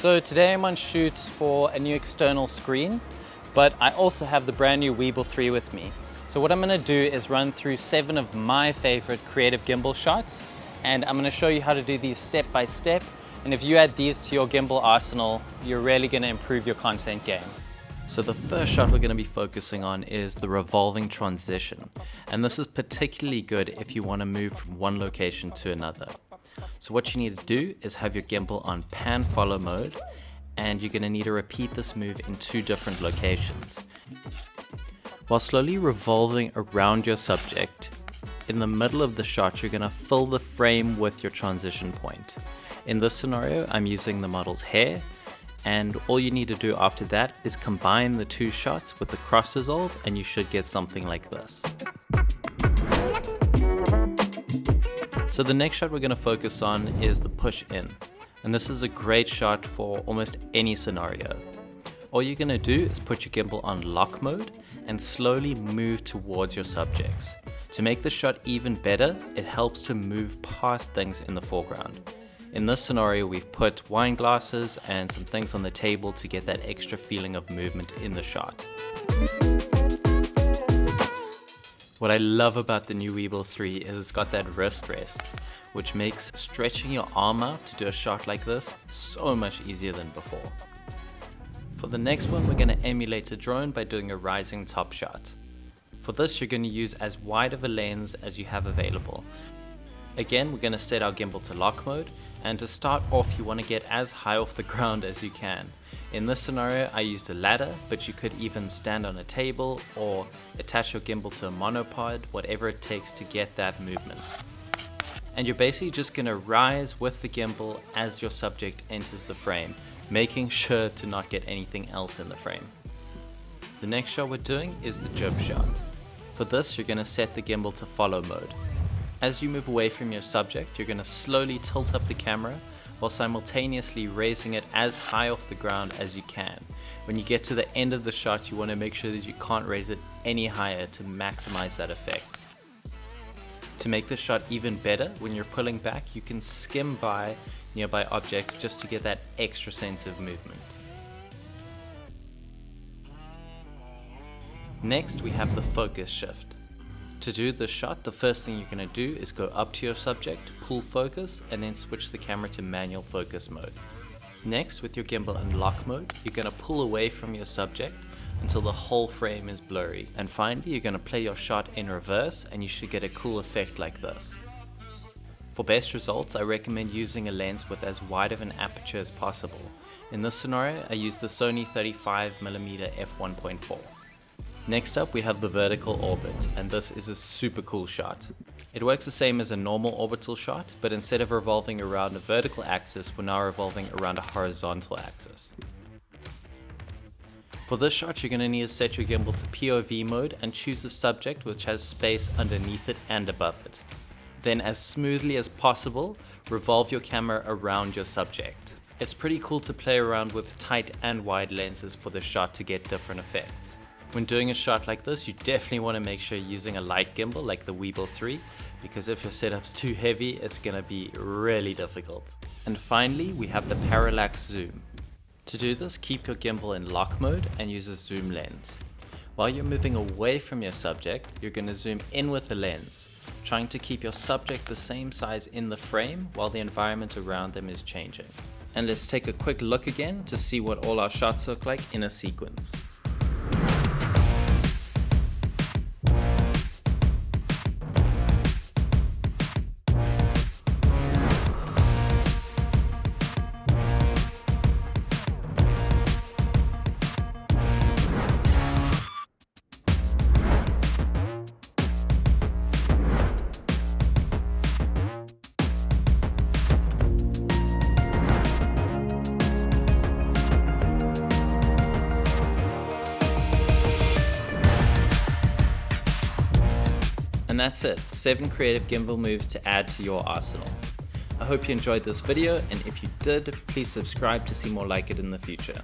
So today I'm on shoot for a new external screen, but I also have the brand new Weebill 3 with me. So what I'm going to do is run through 7 of my favorite creative gimbal shots, and I'm going to show you how to do these step by step. And if you add these to your gimbal arsenal, you're really going to improve your content game. So the first shot we're going to be focusing on is the revolving transition, and this is particularly good if you want to move from one location to another. So what you need to do is have your gimbal on pan follow mode, and you're going to need to repeat this move in 2 different locations. While slowly revolving around your subject, in the middle of the shot you're going to fill the frame with your transition point. In this scenario I'm using the model's hair, and all you need to do after that is combine the 2 shots with the cross dissolve, and you should get something like this. So the next shot we're going to focus on is the push in, and this is a great shot for almost any scenario. All you're going to do is put your gimbal on lock mode and slowly move towards your subjects. To make the shot even better, it helps to move past things in the foreground. In this scenario we've put wine glasses and some things on the table to get that extra feeling of movement in the shot. What I love about the new Weebill 3 is it's got that wrist rest, which makes stretching your arm out to do a shot like this so much easier than before. For the next one we're going to emulate a drone by doing a rising top shot. For this you're going to use as wide of a lens as you have available. Again, we're going to set our gimbal to lock mode, and to start off you want to get as high off the ground as you can. In this scenario I used a ladder, but you could even stand on a table or attach your gimbal to a monopod, whatever it takes to get that movement. And you're basically just going to rise with the gimbal as your subject enters the frame, making sure to not get anything else in the frame. The next shot we're doing is the Jib Shot. For this you're going to set the gimbal to follow mode. As you move away from your subject, you're going to slowly tilt up the camera while simultaneously raising it as high off the ground as you can. When you get to the end of the shot, you want to make sure that you can't raise it any higher to maximize that effect. To make this shot even better, when you're pulling back, you can skim by nearby objects just to get that extra sense of movement. Next, we have the focus shift. To do this shot, the first thing you're going to do is go up to your subject, pull focus, and then switch the camera to manual focus mode. Next, with your gimbal in lock mode, you're going to pull away from your subject until the whole frame is blurry. And finally, you're going to play your shot in reverse, and you should get a cool effect like this. For best results, I recommend using a lens with as wide of an aperture as possible. In this scenario, I use the Sony 35mm f1.4. Next up we have the vertical orbit, and this is a super cool shot. It works the same as a normal orbital shot, but instead of revolving around a vertical axis, we're now revolving around a horizontal axis. For this shot you're going to need to set your gimbal to POV mode and choose a subject which has space underneath it and above it. Then as smoothly as possible, revolve your camera around your subject. It's pretty cool to play around with tight and wide lenses for the shot to get different effects. When doing a shot like this, you definitely want to make sure you're using a light gimbal like the Weebill 3, because if your setup's too heavy, it's going to be really difficult. And finally, we have the Parallax Zoom. To do this, keep your gimbal in lock mode and use a zoom lens. While you're moving away from your subject, you're going to zoom in with the lens, trying to keep your subject the same size in the frame while the environment around them is changing. And let's take a quick look again to see what all our shots look like in a sequence. And that's it, 7 creative gimbal moves to add to your arsenal. I hope you enjoyed this video, and if you did, please subscribe to see more like it in the future.